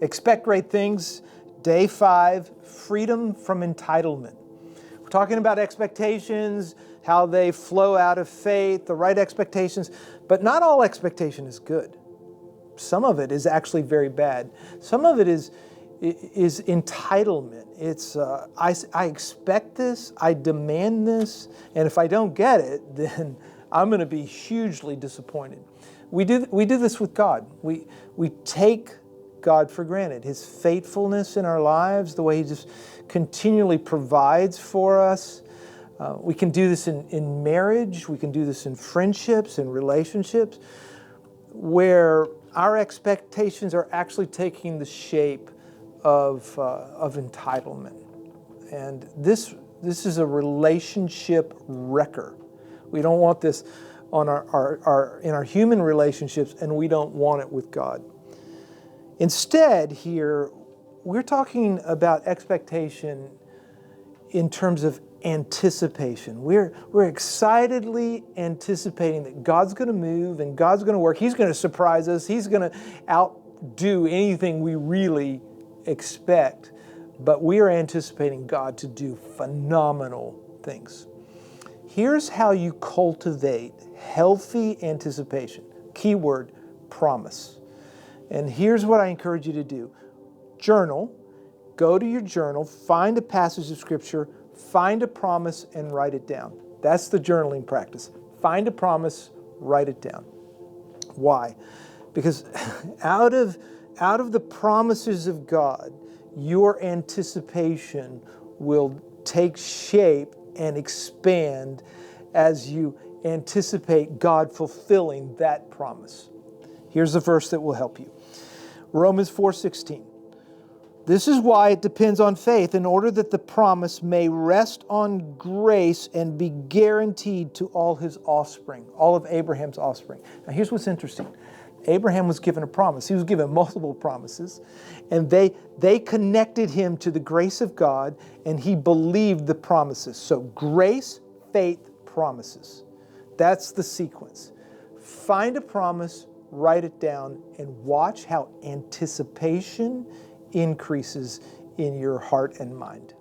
Expect great things. Day 5, freedom from entitlement. We're talking about expectations, how they flow out of faith, the right expectations, but not all expectation is good. Some of it is actually very bad. Some of it is entitlement. It's I expect this, I demand this, and if I don't get it, then I'm going to be hugely disappointed. We do this with God. We take God for granted. His faithfulness in our lives, the way He just continually provides for us. We can do this in marriage. We can do this in friendships and relationships, where our expectations are actually taking the shape of entitlement. And this is a relationship wrecker. We don't want this in our human relationships, and we don't want it with God. Instead, here, we're talking about expectation in terms of anticipation. We're excitedly anticipating that God's going to move and God's going to work. He's going to surprise us. He's going to outdo anything we really expect. But we are anticipating God to do phenomenal things. Here's how you cultivate healthy anticipation. Keyword, promise. And here's what I encourage you to do. Journal. Go to your journal, find a passage of Scripture, find a promise, and write it down. That's the journaling practice. Find a promise, write it down. Why? Because out of the promises of God, your anticipation will take shape and expand as you anticipate God fulfilling that promise. Here's a verse that will help you. Romans 4:16. This is why it depends on faith, in order that the promise may rest on grace and be guaranteed to all his offspring, all of Abraham's offspring. Now here's what's interesting. Abraham was given a promise. He was given multiple promises, and they connected him to the grace of God, and he believed the promises. So grace, faith, promises. That's the sequence. Find a promise, write it down, and watch how anticipation increases in your heart and mind.